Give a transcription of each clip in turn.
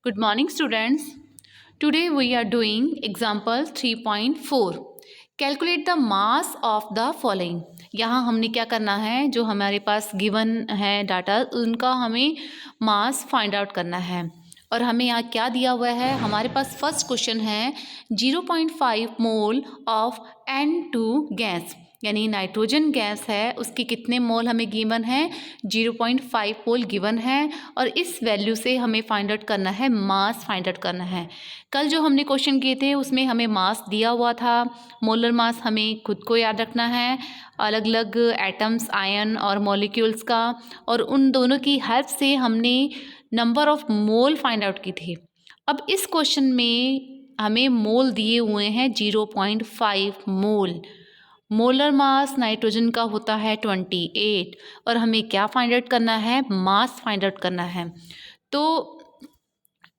Good morning students. Today we are doing example 3.4. Calculate the mass of the following. यहाँ हमने क्या करना है, जो हमारे पास गिवन है डाटा उनका हमें मास फाइंड आउट करना है। और हमें यहाँ क्या दिया हुआ है, हमारे पास फर्स्ट क्वेश्चन है 0.5 मोल ऑफ N2 गैस, यानी नाइट्रोजन गैस है, उसकी कितने मोल हमें गिवन है, 0.5 मोल गिवन है। और इस वैल्यू से हमें फाइंड आउट करना है, मास फाइंड आउट करना है। कल जो हमने क्वेश्चन किए थे उसमें हमें मास दिया हुआ था, मोलर मास हमें खुद को याद रखना है, अलग अलग एटम्स आयन और मॉलिक्यूल्स का, और उन दोनों की हेल्प से हमने number of mole find out की थी। अब इस क्वेश्चन में हमें मोल दिए हुए हैं 0.5 मोल। मोलर मास नाइट्रोजन का होता है 28 और हमें क्या फाइंड आउट करना है, मास फाइंड आउट करना है। तो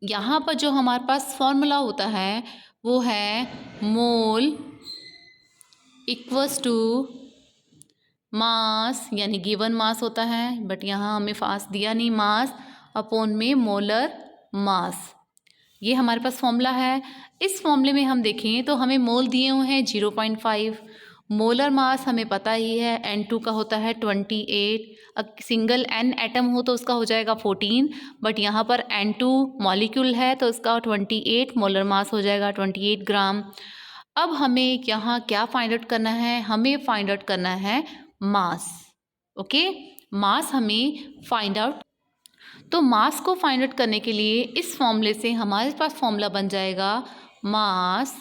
यहाँ पर जो हमारे पास फॉर्मूला होता है वो है मोल इक्वल्स टू मास, यानी गिवन मास होता है, बट यहाँ हमें फास दिया नहीं, मास अपॉन में मोलर मास, ये हमारे पास फॉर्मूला है। इस फॉर्मूले में हम देखें तो हमें मोल दिए हुए हैं 0.5, मोलर मास हमें पता ही है N2 का होता है 28, सिंगल N एटम हो तो उसका हो जाएगा 14, बट यहाँ पर N2 मॉलिक्यूल है तो उसका 28 मोलर मास हो जाएगा 28 ग्राम। अब हमें यहाँ क्या फाइंड आउट करना है, हमें फाइंड आउट करना है मास। ओके, मास हमें फाइंड आउट, तो मास को फाइंड आउट करने के लिए इस फॉर्मूले से हमारे पास फॉर्मूला बन जाएगा mass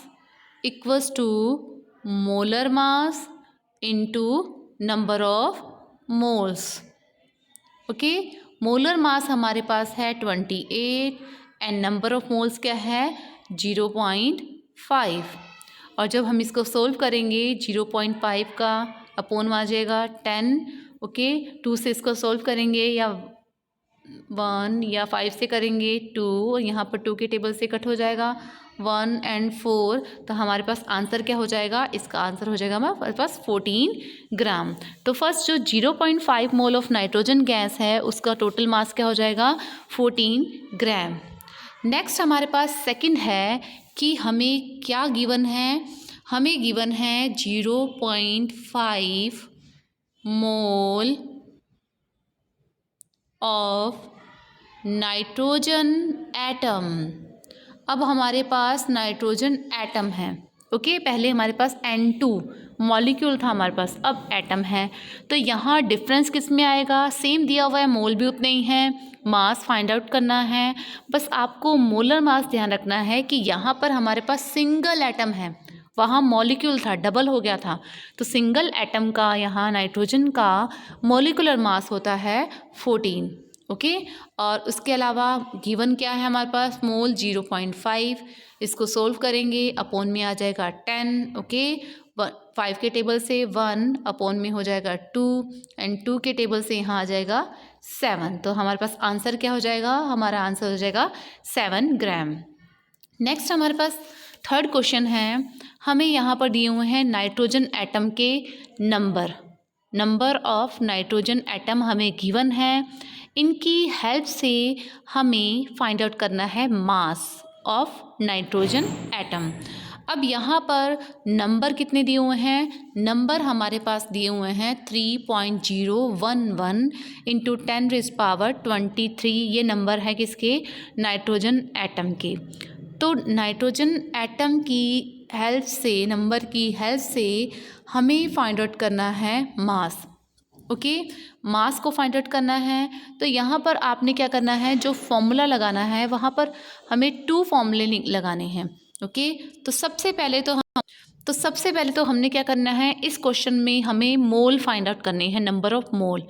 equals to molar mass into number of moles. Okay, molar mass हमारे पास है 28 एंड नंबर ऑफ मोल्स क्या है 0.5। और जब हम इसको सोल्व करेंगे 0.5 का अपॉन में आ जाएगा 10। ओके, 2 से इसको सोल्व करेंगे या 1 या 5 से करेंगे 2, यहाँ पर 2 के टेबल से कट हो जाएगा 1 एंड 4, तो हमारे पास आंसर क्या हो जाएगा, इसका आंसर हो जाएगा हमारे पास 14 ग्राम। तो फर्स्ट जो 0.5 मोल ऑफ नाइट्रोजन गैस है उसका टोटल मास क्या हो जाएगा 14 ग्राम। नेक्स्ट हमारे पास सेकंड है कि हमें क्या गिवन है, हमें गिवन है 0.5 मोल ऑफ नाइट्रोजन एटम। अब हमारे पास नाइट्रोजन एटम है। ओके, पहले हमारे पास N2 मॉलिक्यूल था हमारे पास, अब एटम है। तो यहाँ डिफरेंस किस में आएगा, सेम दिया हुआ है, मोल भी उतने ही हैं, मास फाइंड आउट करना है। बस आपको मोलर मास ध्यान रखना है कि यहाँ पर हमारे पास सिंगल एटम है, वहाँ मॉलिक्यूल था, डबल हो गया था, तो सिंगल एटम का यहाँ नाइट्रोजन का मॉलिक्यूलर मास होता है 14। ओके, और उसके अलावा गिवन क्या है हमारे पास, मोल 0.5, इसको सोल्व करेंगे अपॉन में आ जाएगा 10। ओके, 5 के टेबल से 1 अपॉन में हो जाएगा 2 एंड 2 के टेबल से यहाँ आ जाएगा 7, तो हमारे पास आंसर क्या हो जाएगा, हमारा आंसर हो जाएगा 7 ग्राम। नेक्स्ट हमारे पास थर्ड क्वेश्चन है, हमें यहाँ पर दिए हुए हैं नाइट्रोजन एटम के नंबर ऑफ नाइट्रोजन एटम हमें गिवन है, इनकी हेल्प से हमें फाइंड आउट करना है मास ऑफ नाइट्रोजन एटम। अब यहाँ पर नंबर कितने दिए हुए हैं, नंबर हमारे पास दिए हुए हैं 3.011 इंटू 10⁻23, ये नंबर है किसके, नाइट्रोजन एटम के। तो नाइट्रोजन एटम की हेल्प से, नंबर की हेल्प से हमें फाइंड आउट करना है मास। ओके, मास को फाइंड आउट करना है, तो यहाँ पर आपने क्या करना है, जो फॉर्मूला लगाना है वहाँ पर हमें 2 फॉर्मूले लगाने हैं। ओके, तो सबसे पहले तो हमने क्या करना है, इस क्वेश्चन में हमें मोल फाइंड आउट करने हैं, नंबर ऑफ मोल।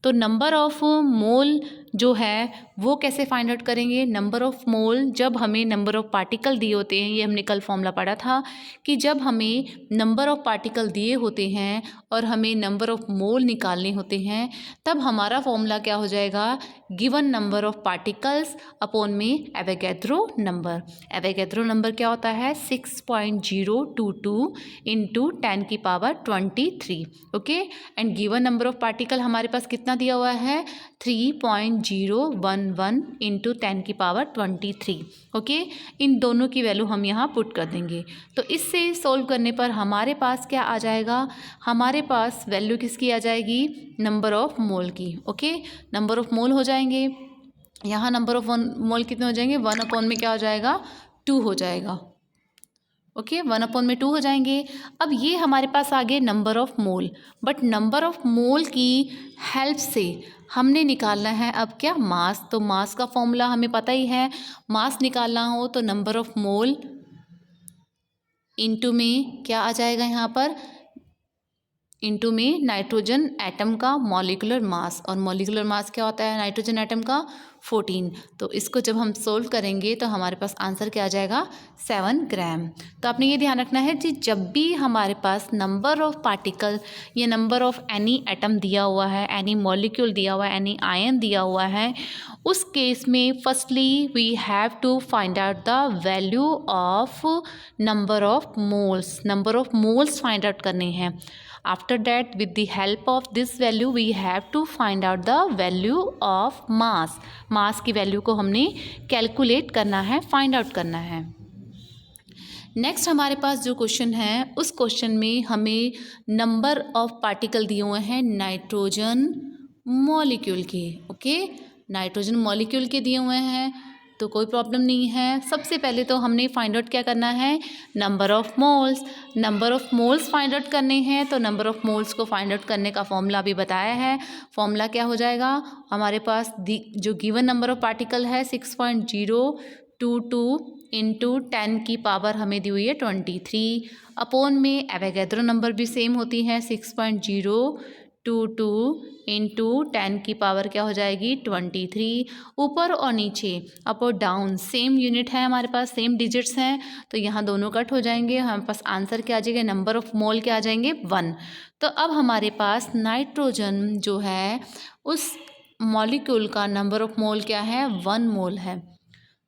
तो नंबर ऑफ मोल जो है वो कैसे फाइंड आउट करेंगे, नंबर ऑफ मोल जब हमें नंबर ऑफ पार्टिकल दिए होते हैं, ये हमने कल फॉर्मूला पढ़ा था कि जब हमें नंबर ऑफ पार्टिकल दिए होते हैं और हमें नंबर ऑफ मोल निकालने होते हैं, तब हमारा फॉर्मूला क्या हो जाएगा, given number of particles upon में एवोगैड्रो नंबर। एवोगैड्रो नंबर क्या होता है 6.022 into 10⁻23। Okay, and given number of particle हमारे पास कितना दिया हुआ है 3.011 6.011 इंटू 10⁻23। ओके, इन दोनों की वैल्यू हम यहाँ पुट कर देंगे। तो इससे सोल्व करने पर हमारे पास क्या आ जाएगा, हमारे पास वैल्यू किसकी आ जाएगी, नंबर ऑफ़ मोल की। ओके, नंबर ऑफ़ मोल हो जाएंगे, यहाँ नंबर ऑफ़ मोल कितने हो जाएंगे, 1 में क्या हो जाएगा, 2 हो जाएगा। ओके, 1/2 हो जाएंगे। अब ये हमारे पास आ गए number of mole, but number of mole की हेल्प से हमने निकालना है अब क्या, मास। तो मास का फॉर्मूला हमें पता ही है, मास निकालना हो तो नंबर ऑफ़ मोल इनटू में क्या आ जाएगा, यहाँ पर इनटू में नाइट्रोजन एटम का मॉलिक्यूलर मास, और मॉलिक्यूलर मास क्या होता है नाइट्रोजन एटम का, 14। तो इसको जब हम सोल्व करेंगे तो हमारे पास आंसर क्या आ जाएगा, 7 ग्राम। तो आपने ये ध्यान रखना है कि जब भी हमारे पास नंबर ऑफ़ पार्टिकल या नंबर ऑफ़ एनी एटम दिया हुआ है, एनी मॉलिक्यूल दिया हुआ है, एनी आयन दिया हुआ है, उस केस में firstly we have to find out the value of number of moles. Number of moles find out करने हैं। After that, with the help of this value, we have to find out the value of mass. Mass की value को हमने calculate करना है, find out करना है। Next हमारे पास जो क्वेश्चन है, उस क्वेश्चन में हमें नंबर ऑफ पार्टिकल दिए हुए हैं नाइट्रोजन मॉलिक्यूल के। ओके, नाइट्रोजन मॉलिक्यूल के दिए हुए हैं, तो कोई प्रॉब्लम नहीं है। सबसे पहले तो हमने फाइंड आउट क्या करना है, number of moles. Number of moles find out करने हैं, तो नंबर ऑफ़ मोल्स को फाइंड आउट करने का फॉर्मूला भी बताया है। फॉर्मूला क्या हो जाएगा, हमारे पास जो गिवन नंबर ऑफ़ पार्टिकल है 6.022 इंटू 10 की पावर हमें दी हुई है 23, अपोन में एवोगैड्रो नंबर भी सेम होती है, 6.022 इंटू 10 की पावर क्या हो जाएगी 23। ऊपर और नीचे, अप और डाउन सेम यूनिट है हमारे पास, सेम डिजिट्स हैं, तो यहाँ दोनों कट हो जाएंगे। हमारे पास आंसर क्या आ जाएगा, नंबर ऑफ़ मोल क्या आ जाएंगे, 1। तो अब हमारे पास नाइट्रोजन जो है उस मॉलिक्यूल का नंबर ऑफ़ मोल क्या है, 1 मोल है।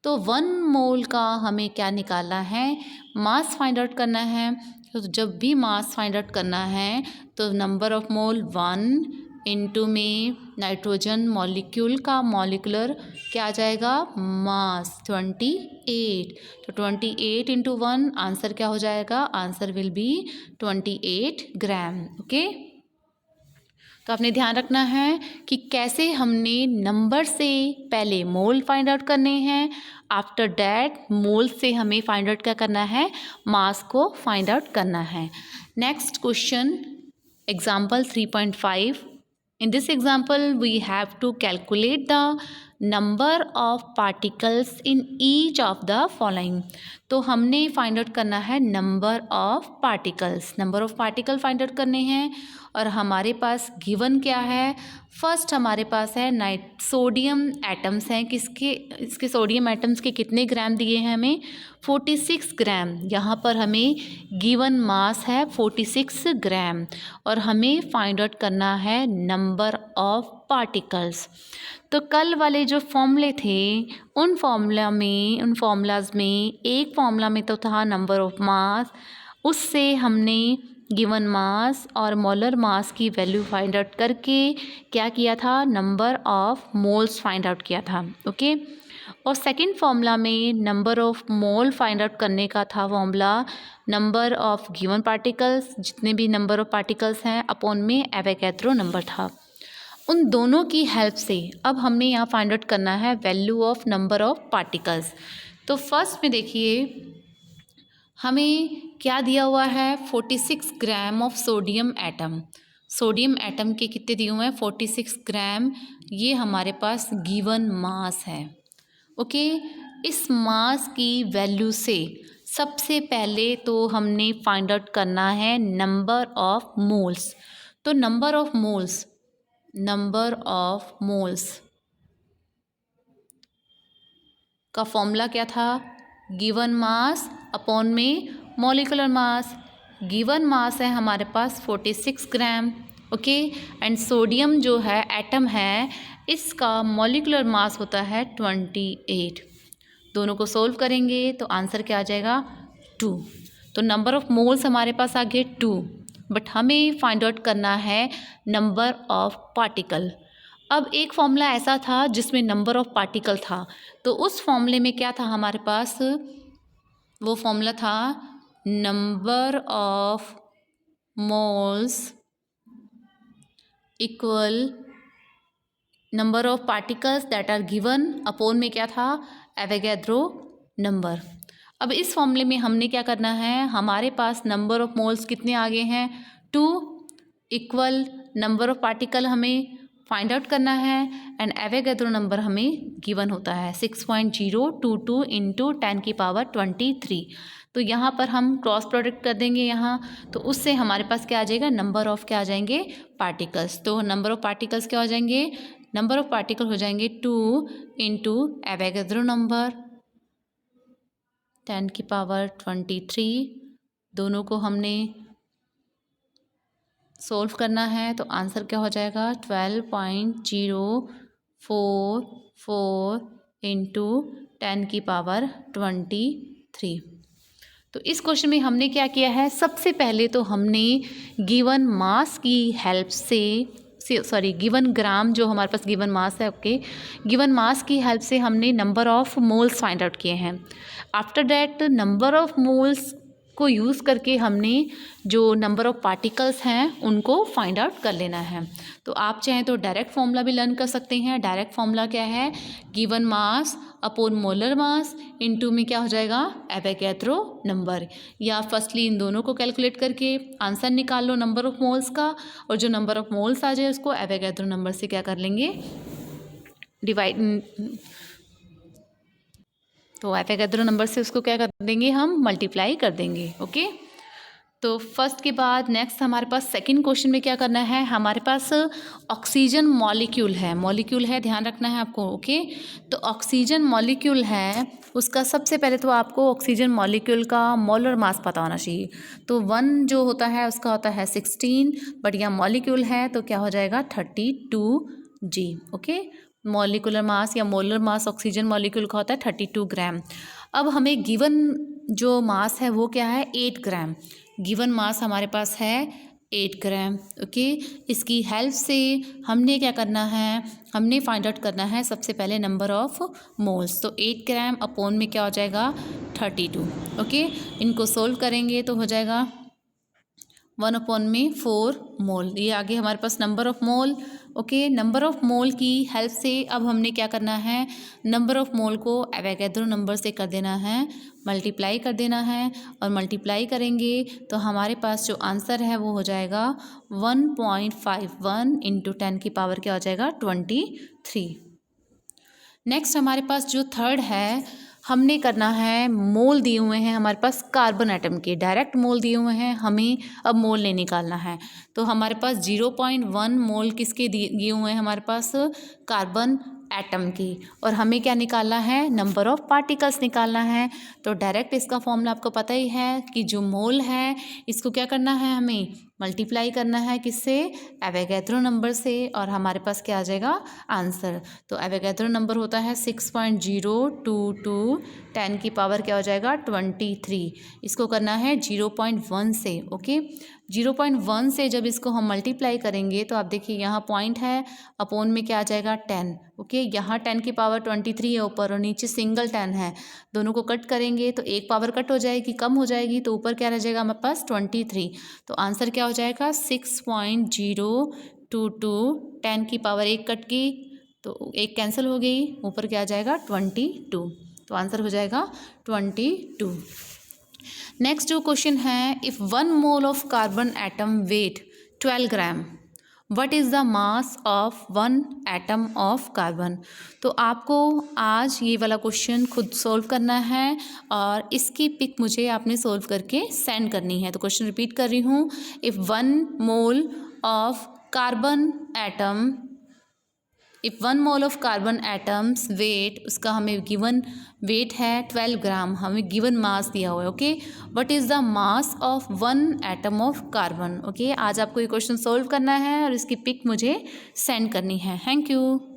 तो 1 मोल का हमें क्या निकालना है, मास फाइंड आउट करना है। तो जब भी मास फाइंड आउट करना है तो नंबर ऑफ़ मोल 1 इंटू में नाइट्रोजन मॉलिक्यूल का मॉलिक्यूलर क्या आ जाएगा, मास 28। तो 28 इंटू 1 आंसर क्या हो जाएगा, answer will be 28 gram. Okay, तो आपने ध्यान रखना है कि कैसे हमने नंबर से पहले मोल फाइंड आउट करने हैं, आफ्टर डैट मोल से हमें फाइंड आउट क्या करना है, मास को फाइंड आउट करना है। Next question, example 3.5। In this example, we have to calculate the number of particles in each of the following. तो हमने फाइंड आउट करना है number of particles, number of particle find out करने हैं। और हमारे पास गिवन क्या है, फर्स्ट हमारे पास है सोडियम एटम्स हैं, इसके सोडियम एटम्स के कितने ग्राम दिए हैं हमें, 46 ग्राम। यहाँ पर हमें गिवन मास है 46 ग्राम, और हमें फाइंड आउट करना है नंबर ऑफ पार्टिकल्स। तो कल वाले जो फॉर्मूले थे उन फॉर्मूलाज में एक फॉर्मूला में तो था नंबर ऑफ मास, उससे हमने गिवन मास और मोलर मास की वैल्यू फाइंड आउट करके क्या किया था, number of moles find out किया था। ओके, और सेकंड फॉर्मूला में number of mole find out करने का था formula, number of given particles, जितने भी नंबर ऑफ पार्टिकल्स हैं अपॉन में एवोगैड्रो नंबर था। उन दोनों की हेल्प से अब हमने यहाँ फाइंड आउट करना है value of number of particles. तो फर्स्ट में देखिए हमें क्या दिया हुआ है, 46 gram of sodium atom. Sodium atom के कितने दिए हुए हैं, 46 ग्राम। ये हमारे पास गिवन मास है। ओके, इस मास की वैल्यू से सबसे पहले तो हमने फाइंड आउट करना है नंबर ऑफ मोल्स। तो नंबर ऑफ मोल्स का फॉर्मूला क्या था, गिवन मास अपॉन में मॉलिक्यूलर मास। गिवन मास है हमारे पास 46 ग्राम। ओके, एंड सोडियम जो है एटम है, इसका मॉलिक्यूलर मास होता है 28। दोनों को सोल्व करेंगे तो आंसर क्या आ जाएगा, 2। तो नंबर ऑफ मोल्स हमारे पास आ गए 2, बट हमें फाइंड आउट करना है नंबर ऑफ पार्टिकल। अब एक फॉर्मूला ऐसा था जिसमें नंबर ऑफ पार्टिकल था, तो उस फॉर्मूले में क्या था हमारे पास, वो फॉर्मूला था number of moles equal number of particles that are given upon में क्या था, एवोगैड्रो नंबर। अब इस फॉर्मूले में हमने क्या करना है, हमारे पास नंबर ऑफ मोल्स कितने आ गए हैं 2 इक्वल नंबर ऑफ पार्टिकल हमें फाइंड आउट करना है एंड एवोगैड्रो नंबर हमें गिवन होता है 6.022 इंटू 10 की पावर 23। तो यहाँ पर हम क्रॉस प्रोडक्ट कर देंगे यहाँ, तो उससे हमारे पास क्या आ जाएगा, नंबर ऑफ क्या आ जाएंगे, पार्टिकल्स। तो नंबर ऑफ पार्टिकल्स क्या हो जाएंगे, नंबर ऑफ पार्टिकल हो जाएंगे 2 इंटू एवोगैड्रो नंबर 10 की पावर 23। दोनों को हमने सोल्व करना है, तो आंसर क्या हो जाएगा 12.044 इंटू 10 की पावर 23। तो इस क्वेश्चन में हमने क्या किया है, सबसे पहले तो हमने गिवन मास की हेल्प से गिवन ग्राम जो हमारे पास गिवन मास है, ओके, गिवन मास की हेल्प से हमने number of moles find out किए हैं। After that number of moles को यूज़ करके हमने जो नंबर ऑफ पार्टिकल्स हैं उनको फाइंड आउट कर लेना है। तो आप चाहें तो डायरेक्ट फॉर्मूला भी लर्न कर सकते हैं। डायरेक्ट फॉर्मूला क्या है, given mass upon molar mass into में क्या हो जाएगा, एवोगैड्रो नंबर। या फर्स्टली इन दोनों को कैलकुलेट करके आंसर निकाल लो नंबर ऑफ मोल्स का, और जो नंबर ऑफ मोल्स आ जाए उसको एवोगैड्रो नंबर से क्या कर लेंगे, डिवाइड, तो एवोगैड्रो नंबर से उसको क्या कर देंगे, हम मल्टीप्लाई कर देंगे। ओके, तो फर्स्ट के बाद नेक्स्ट हमारे पास सेकंड क्वेश्चन में क्या करना है, हमारे पास ऑक्सीजन मॉलिक्यूल है, ध्यान रखना है आपको। ओके, तो ऑक्सीजन मॉलिक्यूल है, उसका सबसे पहले तो आपको ऑक्सीजन मॉलिक्यूल का मोलर मास पता होना चाहिए। तो 1 जो होता है उसका होता है 16, बट यहाँ मॉलिक्यूल है तो क्या हो जाएगा 32G। ओके, मॉलिकुलर मास या मोलर मास ऑक्सीजन मॉलिक्यूल का होता है 32 ग्राम। अब हमें गिवन जो मास है वो क्या है, 8 ग्राम। गिवन मास हमारे पास है 8 ग्राम। ओके, इसकी हेल्प से हमने क्या करना है, हमने फाइंड आउट करना है सबसे पहले नंबर ऑफ मोल्स। तो 8 ग्राम अपॉन में क्या हो जाएगा 32। ओके, इनको सोल्व करेंगे तो हो जाएगा 1 अपॉन में 4 मोल। ये आगे हमारे पास number of mole. Okay, number of mole की हेल्प से अब हमने क्या करना है, नंबर ऑफ मोल को एवोगैड्रो नंबर से कर देना है, मल्टीप्लाई कर देना है, और मल्टीप्लाई करेंगे तो हमारे पास जो आंसर है वो हो जाएगा 1.51 इंटू 10 की पावर क्या हो जाएगा 23। नेक्स्ट हमारे पास जो थर्ड है, हमने करना है, मोल दिए हुए हैं हमारे पास कार्बन एटम के, डायरेक्ट मोल दिए हुए हैं, हमें अब मोल नहीं निकालना है। तो हमारे पास 0.1 मोल किसके दिए हुए हैं, हमारे पास कार्बन एटम की, और हमें क्या निकालना है, नंबर ऑफ पार्टिकल्स निकालना है। तो डायरेक्ट इसका फॉर्मूला आपको पता ही है कि जो मोल है इसको क्या करना है, हमें मल्टीप्लाई करना है किससे, एवोगैड्रो नंबर से, और हमारे पास क्या आ जाएगा आंसर। तो एवोगैड्रो नंबर होता है 6.022, 10 की पावर क्या हो जाएगा 23। इसको करना है 0.1 से। ओके, 0.1 से जब इसको हम मल्टीप्लाई करेंगे तो आप देखिए यहाँ पॉइंट है, अपॉन में क्या आ जाएगा 10। ओके, यहाँ 10 की पावर 23 है ऊपर, और नीचे सिंगल 10 है, दोनों को कट करेंगे तो एक पावर कट हो जाएगी, कम हो जाएगी, तो ऊपर क्या रह जाएगा हमारे पास 23। तो आंसर क्या हो जाएगा 6.022, 10 की पावर एक कट की तो एक कैंसिल हो गई, ऊपर क्या आ जाएगा 22। तो आंसर हो जाएगा 22। नेक्स्ट जो क्वेश्चन है, if 1 mole of carbon atom weight 12 gram, what is the mass of 1 atom of carbon. तो आपको आज ये वाला क्वेश्चन खुद सोल्व करना है, और इसकी पिक मुझे आपने सोल्व करके सेंड करनी है। तो क्वेश्चन रिपीट कर रही हूँ, if 1 mole of carbon atom, if 1 mole of carbon atoms weight, उसका हमें गिवन वेट है 12 ग्राम, हमें गिवन मास दिया हुआ है। Okay, what is the mass of 1 atom of carbon. Okay, आज आपको ये क्वेश्चन सोल्व करना है और इसकी पिक मुझे सेंड करनी है। Thank you.